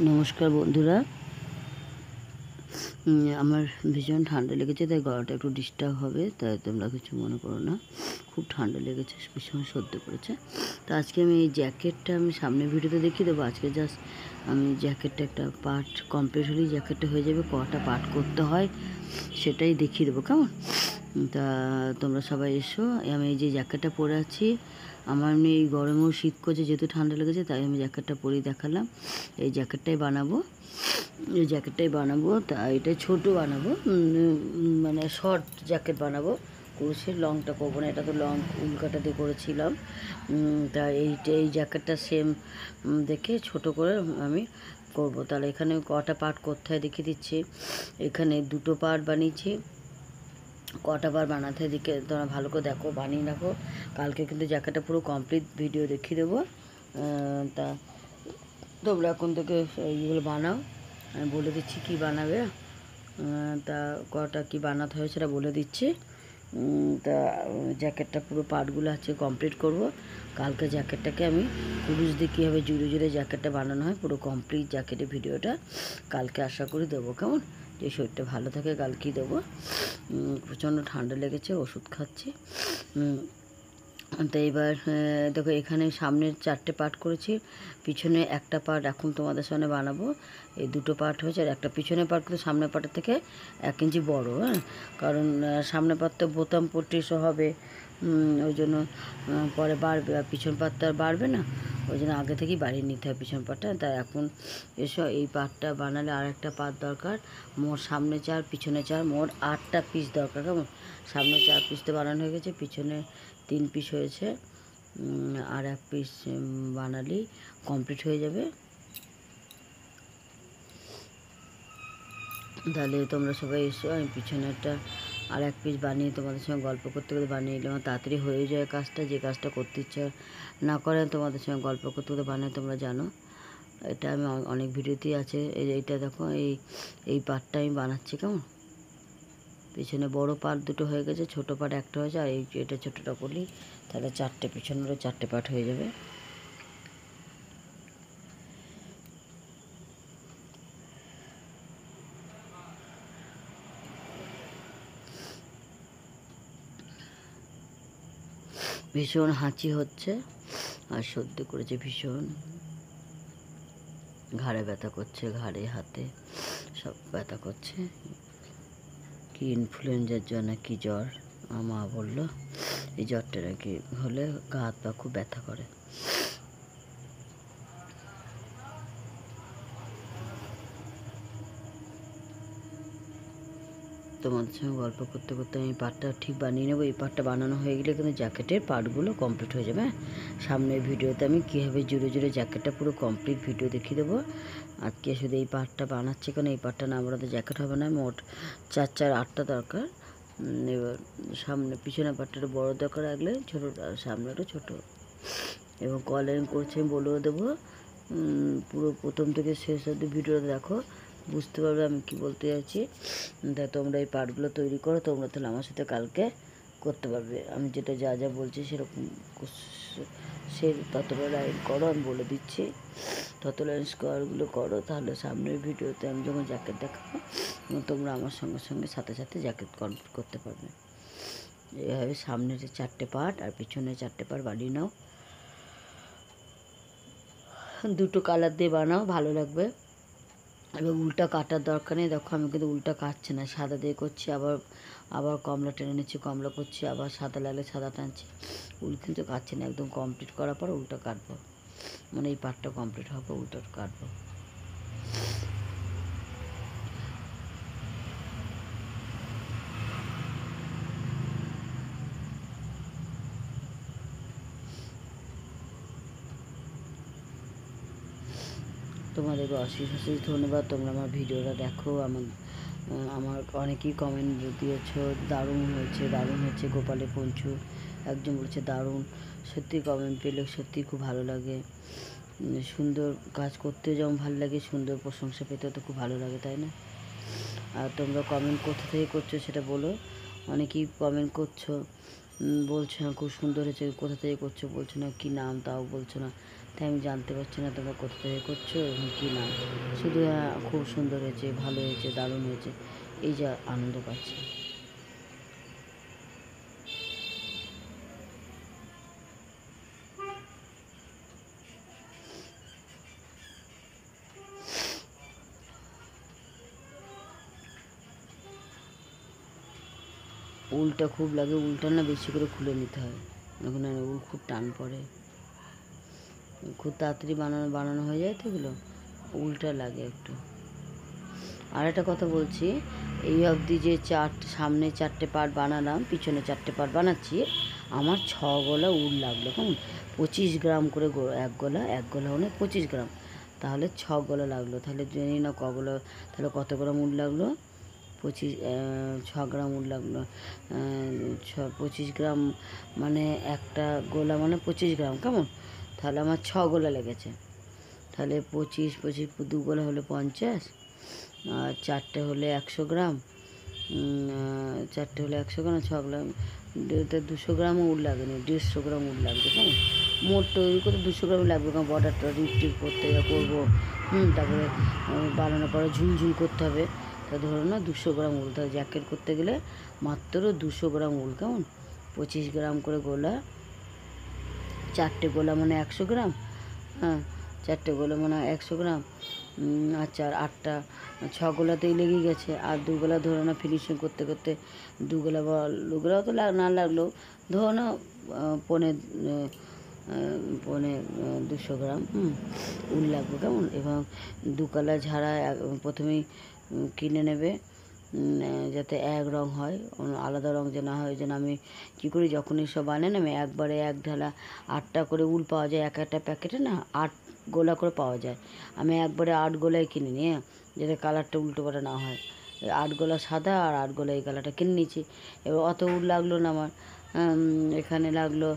নমস্কার বন্ধুরা। আমার ভীষণ ঠান্ডা লেগেছে, তাই গলাটা একটু ডিস্টার্ব হবে, তাই তোমরা কিছু মনে করো না। খুব ঠান্ডা লেগেছে, ভীষণ সর্দি করেছে। তো আজকে আমি এই জ্যাকেটটা সামনের ভিডিওতে দেখিয়ে দেবো। আজকে জাস্ট আমি জ্যাকেটটা একটা পার্ট কমপ্লিট হলেই জ্যাকেটটা হয়ে যাবে, কটা পার্ট করতে হয় সেটাই দেখিয়ে দেবো, কেমন? তা তোমরা সবাই এসো। আমি এই যে জ্যাকেটটা পরে আছি, আমার এই গরমেও শীত করছে, যেহেতু ঠান্ডা লেগেছে তাই আমি জ্যাকেটটা পরেই দেখালাম। এই জ্যাকেটটাই বানাবো, তা এটা ছোটো বানাবো, মানে শর্ট জ্যাকেট বানাবো। কুরুশের লংটা করবো না, এটা তো লং উল্কাটা দিয়ে করেছিলাম। তা এই জ্যাকেটটা সেম দেখে ছোট করে আমি করব। তাহলে এখানে কটা পার্ট করতে হয় দেখিয়ে দিচ্ছি। এখানে দুটো পার্ট বানিয়েছি, কটা বার বানাতে হয় দিকে তোমরা ভালো করে দেখো, বানিয়ে রাখো। কালকে কিন্তু জ্যাকেটটা পুরো কমপ্লিট ভিডিও দেখিয়ে দেবো। তা তোমরা এখন থেকে এইগুলো বানাও, আমি বলে দিচ্ছি কি বানাবে। তা কটা কি বানাতে হয় সেটা বলে দিচ্ছি। তা জ্যাকেটটা পুরো পার্টগুলো আছে কমপ্লিট করব। কালকে জ্যাকেটটাকে আমি কুরুশ দিয়ে কীভাবে জুড়ে জুড়ে জ্যাকেটটা বানানো হয় পুরো কমপ্লিট জ্যাকেটের ভিডিওটা কালকে আশা করি দেবো, কেমন? যে শরীরটা ভালো থাকে কালকেই দেবো। প্রচণ্ড ঠান্ডা লেগেছে, ওষুধ খাচ্ছি। তো এবার দেখো, এখানে সামনের 4টে পার্ট করেছি, পিছনে একটা পার্ট এখন তোমাদের সামনে বানাবো। এই দুটো পার্ট হয়েছে, আর একটা পিছনের পার্ট কিন্তু সামনের পার্টের থেকে 1 ইঞ্চি বড়। হ্যাঁ, কারণ সামনের পার্টটা বোতাম পট্টি সহ হবে, ওই জন্য পরে বাড়বে, আর পিছন পার্টটা আর বাড়বে না, ওই জন্য আগে থেকেই বাড়িয়ে নিতে হয় পিছন পার্টটা। তাই এখন এসো, এই পার্টটা বানালে আর একটা পার্ট দরকার। মোট সামনে 4 পিছনে 4, মোট 8টা পিস দরকার, কেমন? সামনে 4 পিস তো বানানো হয়ে গেছে, পিছনে 3 পিস হয়েছে, আর 1 পিস বানালেই কমপ্লিট হয়ে যাবে। তাহলে তোমরা সবাই এসো, আমি পিছনেরটা আর 1 পিস বানিয়ে তোমাদের সঙ্গে গল্প করতে করতে বানিয়ে নিলে আমার তাড়াতাড়ি হয়ে যায় কাজটা। যে কাজটা করতে ইচ্ছা না করে তোমাদের সঙ্গে গল্প করতে করতে বানাই, তোমরা জানো। এটা আমি অনেক ভিডিওতেই আছে। এইটা দেখো, এই পার্টটা আমি বানাচ্ছি, কেমন? পিছনে বড় পার্ট দুটো হয়ে গেছে, ছোট পার্ট একটা হয়েছে, আর এটা ছোটোটা করলেই তাহলে 4টে, পিছনেরও 4টে পার্ট হয়ে যাবে। ভীষণ হাঁচি হচ্ছে আর সর্দি করেছে ভীষণ, ঘাড়ে ব্যথা করছে, ঘাড়ে হাতে সব ব্যথা করছে। কি ইনফ্লুয়েঞ্জার জ্বর না কি জ্বর, মা বললো এই জ্বরটা নাকি হলে গা হাত পা খুব ব্যথা করে। তোমাদের সঙ্গে গল্প করতে করতে আমি পার্টটা ঠিক বানিয়ে নেবো। এই পার্টটা বানানো হয়ে গেলে কিন্তু জ্যাকেটের পার্টগুলো কমপ্লিট হয়ে যাবে। সামনের ভিডিওতে আমি কীভাবে জুড়ে জুড়ে জ্যাকেটটা পুরো কমপ্লিট ভিডিও দেখিয়ে দেবো। আজকে শুধু এই পার্টটা বানাচ্ছি, কারণ এই পার্টটা না বানাতে জ্যাকেট হবে না। মোট 4 4 8টা দরকার। এবার সামনে পিছনের পার্টটা বড় দরকার রাখলে, ছোটোটা সামনেটা ছোটো। এবং কলারিং করছে আমি বলেও দেবো। পুরো প্রথম থেকে শেষ অবধি ভিডিওটা দেখো, বুঝতে পারবে আমি কি বলতে চাইছি। তা তোমরা এই পার্টগুলো তৈরি করো, তোমরা তাহলে আমার সাথে কালকে করতে পারবে। আমি যেটা যা যা বলছি সেরকম সে ততটা লাইন করো, আমি বলে দিচ্ছি। তত লাইন স্কোয়ারগুলো করো, তাহলে সামনের ভিডিওতে আমি যখন জ্যাকেট দেখাবো তোমরা আমার সঙ্গে সঙ্গে সাথে সাথে জ্যাকেট কমপ্লিট করতে পারবে। এভাবে সামনের 4টে পার্ট আর পিছনে 4টে পার্ট বানিয়ে নাও। দুটো কালার দিয়ে বানাও, ভালো লাগবে। এবার উল্টা কাটার দরকার নেই। দেখো, আমি কিন্তু উল্টা কাটছি না, সাদা দিয়ে করছি, আবার কমলা টেনে নিচ্ছি, কমলা করছি, আবার সাদা লাগলে সাদা টানছি। উল কিন্তু কাটছি না, একদম কমপ্লিট করার পর উল্টা কাটবো, মানে এই পার্টটা কমপ্লিট হবে, উল্টা কাটবো। তোমাদেরকে অশেষ অশেষ ধন্যবাদ, তোমরা আমার ভিডিওটা দেখো। আমার অনেকেই কমেন্ট দিয়েছ, দারুণ হয়েছে গোপালে পঞ্চু, একজন বলছে দারুণ। সত্যি কমেন্ট পেলে সত্যি খুব ভালো লাগে। সুন্দর কাজ করতে যেমন ভালো লাগে, সুন্দর প্রশংসা পেতে তো খুব ভালো লাগে, তাই না? আর তোমরা কমেন্ট কোথা থেকে করছো সেটা বলো। অনেকেই কমেন্ট করছো, বলছো না খুব সুন্দর হয়েছে, কোথা থেকে করছো বলছো না, কী নাম তাও বলছো না। তাই আমি জানতে পারছি না তোমরা কোথা থেকে করছো এবং কী না। শুধু খুব সুন্দর হয়েছে, ভালো হয়েছে, দারুণ হয়েছে, এই যা আনন্দ পাচ্ছি। উলটা খুব লাগে, উলটা না বেশি করে খুলে নিতে হয়, এখন উল খুব টান পড়ে, খুব তাড়াতাড়ি বানানো হয়ে যায় তো এগুলো, উলটা লাগে একটু। আর একটা কথা বলছি, এই অবধি যে সামনে 4টে পার্ট বানালাম, পিছনে 4টে পার্ট বানাচ্ছি, আমার 6 গোলা উল লাগলো। কেমন 25 গ্রাম করে এক গোলা হলে 25 গ্রাম, তাহলে 6 গোলা লাগলো। তাহলে জানি না কগুলো, তাহলে কত গ্রাম উল লাগলো? 6 গ্রাম উল লাগলো। 25 গ্রাম মানে একটা গোলা মানে 25 গ্রাম, কেমন? তাহলে আমার 6 গোলা লেগেছে। তাহলে 25 2 গোলা হলে 50, আর 4টে হলে 100 গ্রাম, 4টে হলে 100 গ্রাম, 6 গ্রাম, 200 গ্রামও উল লাগেনি, 150 গ্রাম উল লাগবে, কেমন? মোট তৈরি করে 200 গ্রাম লাগবে, কারণ বর্ডারটা টিপ করতে করবো, তারপরে বানানোর পরে ঝুলঝুল করতে হবে। তা ধরো না 200 গ্রাম উল, তাহলে জ্যাকেট করতে গেলে মাত্র 200 গ্রাম উল, কেমন? 25 গ্রাম করে গোলা, 4টে গোলা মানে 100 গ্রাম, হ্যাঁ 4টে গোলা মানে 100 গ্রাম, আচ্ছা 8টা 6 গোলাতেই লেগে গেছে। আর 2 গোলা ধরো না ফিনিশিং করতে করতে 2 গোলা বা 2 গোলাও তো না লাগলেও ধরো না পৌনে 200 গ্রাম উল লাগবে, কেমন? এবং 2 কালার ঝাড়া প্রথমেই কিনে নেবে, যাতে এক রঙ হয়, আলাদা রঙ যে না হয়। ওই জন্য আমি কী করি, যখনই সব বানাই না, আমি একবারে এক ঢালা 8টা করে উল পাওয়া যায় একটা প্যাকেটে, না 8 গোলা করে পাওয়া যায়। আমি একবারে 8 গোলাই কিনে নিই, যাতে কালারটা উল্টো পাল্টা না হয়। 8 গোলা সাদা আর 8 গোলা এই কালারটা কিনে নিয়েছি। এবার অত উল লাগলো না আমার, এখানে লাগলো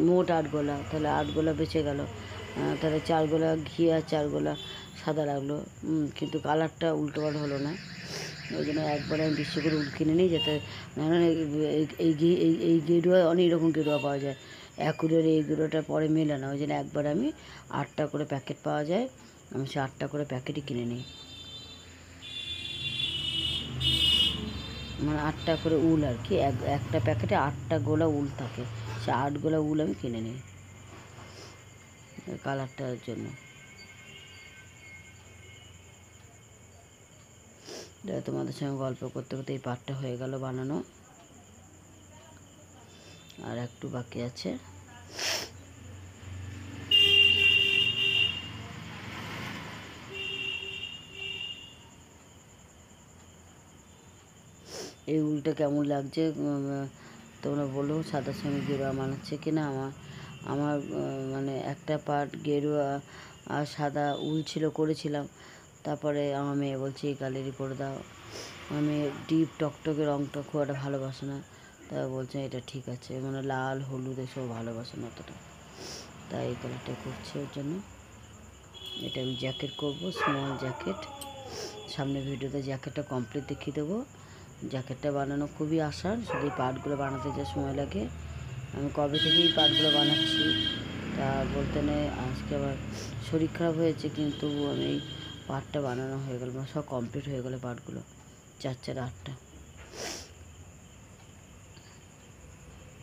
মোট 8 গোলা, তাহলে 8 গোলা বেঁচে গেল। তাহলে 4 গোলা ঘি আর 4 গোলা সাদা লাগলো, কিন্তু কালারটা উল্টো পাল্টা হলো না। ওই জন্য একবারে আমি বেশি করে উল কিনে নিই, যাতে এই গেরুয়া অনেক রকম গেরুয়া পাওয়া যায়, এক উলের এই গেরুয়াটা পরে মেলে না। ওই জন্য একবার আমি 8টা করে প্যাকেট পাওয়া যায়, আমি সে 8টা করে প্যাকেটই কিনে নিই, মানে 8টা করে উল আর কি, একটা প্যাকেটে 8টা গোলা উল থাকে, সে 8 গোলা উল আমি কিনে নিই কালারটার জন্য। তোমাদের সঙ্গে গল্প করতে করতে এই পাটটা হয়ে গেল বানানো, আর একটু বাকি আছে। এই উলটা কেমন লাগছে তোমরা বলো, সাদার সঙ্গে গেরুয়া মানাচ্ছে কি না। আমার মানে একটা পার্ট গেরুয়া আর সাদা উল ছিল, করেছিলাম, তারপরে আমার মেয়ে বলছে এই কালারই করে দাও। আমার মেয়ে ডিপ টকটকে রঙটা খুব একটা ভালোবাসে না, তাই বলছে এটা ঠিক আছে, মানে লাল হলুদ এসব ভালোবাসে না অতটা, তাই এই কালারটা করছে। ওর জন্য এটা আমি জ্যাকেট করবো, স্মল জ্যাকেট। সামনে ভিডিওতে জ্যাকেটটা কমপ্লিট দেখিয়ে দেবো। জ্যাকেটটা বানানো খুবই আসান, শুধু এই পার্টগুলো বানাতে যা সময় লাগে। আমি কবে থেকেই পার্টগুলো বানাচ্ছি, তা বলতে নেই আজকে আবার শরীর খারাপ হয়েছে, কিন্তু আমি এই পার্টটা বানানো হয়ে গেল, মানে সব কমপ্লিট হয়ে গেলো পার্টগুলো, 4 4 8টা।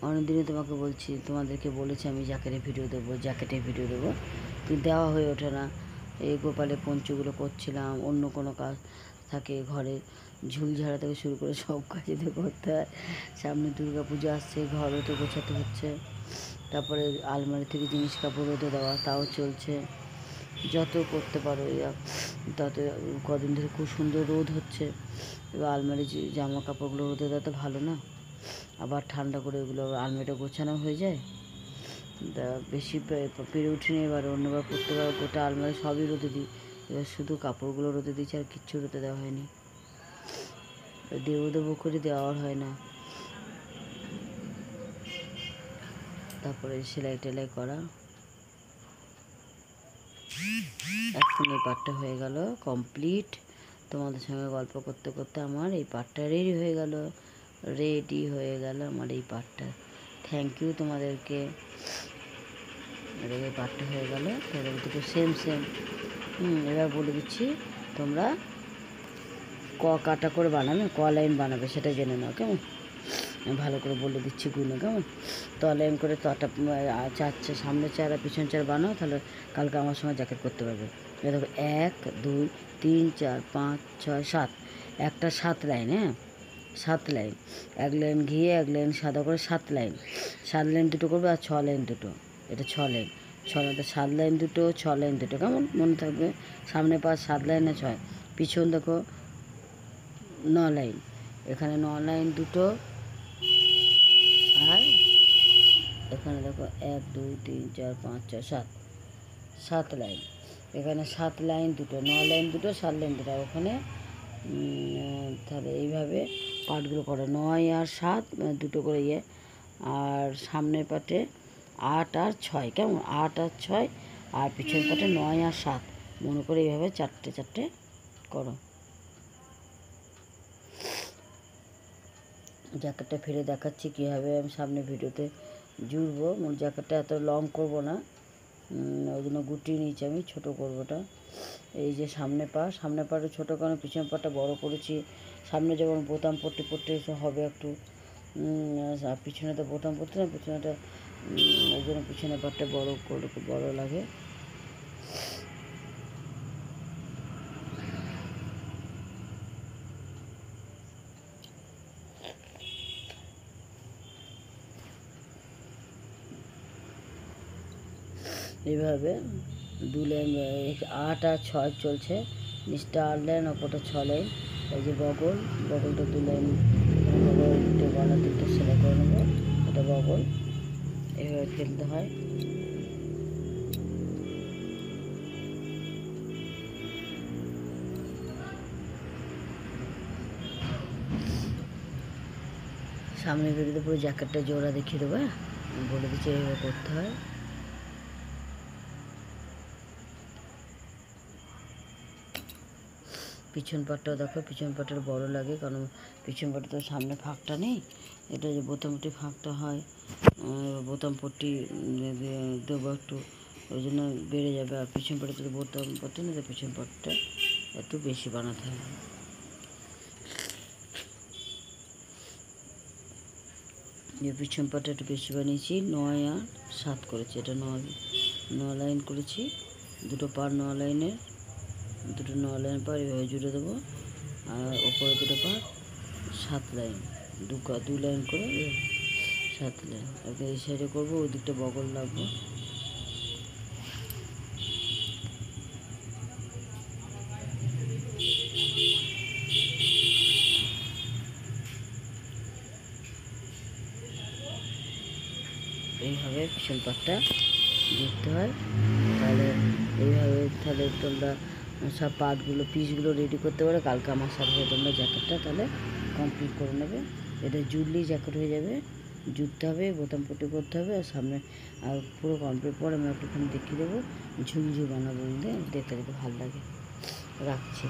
অনেক দিনে তোমাকে বলছি, তোমাদেরকে বলেছি আমি জ্যাকেটের ভিডিও দেবো, কিন্তু দেওয়া হয়ে ওঠে না। এই গোপালে পঞ্চগুলো করছিলাম, অন্য কোনো কাজ থাকে ঘরে, ঝুল ঝাড়া থেকে শুরু করে সব কাজই তো করতে হয়। সামনে দুর্গা পুজো আসছে, ঘরও তো গোছাতে হচ্ছে, তারপরে আলমারি থেকে জিনিস কাপড় রোদে দেওয়া, তাও চলছে। যত করতে পারো তত, কদিন ধরে খুব সুন্দর রোদ হচ্ছে, এবার আলমারি জামা কাপড়গুলো রোদে দেওয়া তো ভালো না, আবার ঠান্ডা করে ওগুলো আলমারিটা গোছানো হয়ে যায়। তা বেশি পেরে উঠিনি, এবার অন্যবার প্রত্যেকবার গোটা আলমারি সবই রোদে দিই, এবার শুধু কাপড়গুলো রোদে দিয়েছি, আর কিচ্ছু রোদে দেওয়া হয়নি, দেবো করে দেওয়ার হয় না। তারপরে সেলাই টেলাই করা, এখন এই পাটটা হয়ে গেল কমপ্লিট। তোমাদের সঙ্গে গল্প করতে করতে আমার এই পাটটা রেডি হয়ে গেল আমার এই পাটটা। থ্যাংক ইউ তোমাদেরকে। এদিকে পাটটা হয়ে গেল, তাহলে দুটো সেম সেম। এবার বলে দিচ্ছি, তোমরা কাটা করে বানাবে, লাইন বানাবে সেটা জেনে নাও কেমন। আমি ভালো করে বলে দিচ্ছি গুনে কেমন। লাইন করে চারটে সামনে চার আর পিছন চার বানাও, তাহলে কালকে আমার সঙ্গে জ্যাকেট করতে পারবে। দেখো 1 2 3 4 5 6 7, একটা 7 লাইন। 7 লাইন, 1 লাইন ঘিয়ে 1 লাইন সাদা করে 7 লাইন। 7 লাইন দুটো করবে আর 6 লাইন দুটো, এটা 6 লাইন। 7 লাইন দুটো, 6 লাইন দুটো, কেমন মনে থাকবে। সামনে 5, 7 লাইনে 6, পিছন দেখো 9 লাইন, এখানে 9 লাইন দুটো, আর এখানে দেখো 1 2 3 4 5 6 7, 7 লাইন। এখানে 7 লাইন দুটো, 9 লাইন দুটো, 7 লাইন দুটো, ওখানে তাহলে এইভাবে পাটগুলো করো, 9 আর 7 দুটো করে আর সামনের পাটে 8 আর 6, কেমন 8 আর 6, আর পিছন পাটে 9 আর 7, মনে করে এইভাবে চারটে চারটে করো। জ্যাকেটটা ফিরে দেখাচ্ছি কীভাবে আমি সামনে ভিডিওতে জুড়বো। জ্যাকেটটা এত লং করব না, ওই জন্য গুটিয়ে নিয়েছি আমি, ছোটো করবোটা। এই যে সামনে পাটা ছোটো কারণ পিছন পাটা বড় করেছি। সামনে যেমন বোতাম পট্টি হবে একটু, আর পিছনে তো বোতাম পড়তে না, পিছনেটা ওই জন্য পিছনে পাটটা বড় লাগে। এইভাবে 2 লাইন, 8 আর 6 চলছে, নিচটা 8 লাইন, ওপরটা 6 লাইন। এই যে বগলটা 2 লাইন, বগলটা গলা দিকটা সেলাই করে নেবো, এটা বগল। এভাবে ফেলতে হয়। সামনে ভিডিওতে পুরো জ্যাকেটটা জোড়া দেখিয়ে দেবো, বলে দিচ্ছি এইভাবে করতে হয়। পিছন পাটটাও দেখো, পিছন পাটটা বড় লাগে, কারণ পিছন পাটে তো সামনে ফাঁকটা নেই, এটা যে বোতাম পট্টি ফাঁকটা হয়, বোতাম পট্টি দেবো একটু, ওই জন্য বেড়ে যাবে। আর পিছন পাটে যদি বোতাম পট্টি নেই, তো পিছন পাটটা একটু বেশি বানাতে হবে। যে পিছন পাটটা একটু বেশি বানিয়েছি, 9 আর 7 করেছি, এটা 9 লাইন করেছি, দুটো পার 9 লাইনের, দুটো 9 লাইন পার এভাবে জুড়ে দেবো। আর ওপরে দুটো পার 7 লাইন, 2 লাইন করে 7 লাইন। এবার এই সাইডে করবো, ওই দিকটা বগল লাগবো। এইভাবে পিছন পাটটা দেখতে হয়। তাহলে তোমরা সব পার্টগুলো পিসগুলো রেডি করতে পারো। কালকে আমার সাথে তোমরা জ্যাকেটটা তাহলে কমপ্লিট করে নেবে। এটা জুড়লেই জ্যাকেট হয়ে যাবে, জুড়তে হবে, বোতাম পট্টি করতে হবে, আর সামনে আর পুরো কমপ্লিট পরে আমি একটুখানি দেখিয়ে দেবো ঝুমঝুম বানাবো, দেখতে ভালো লাগে। রাখছি।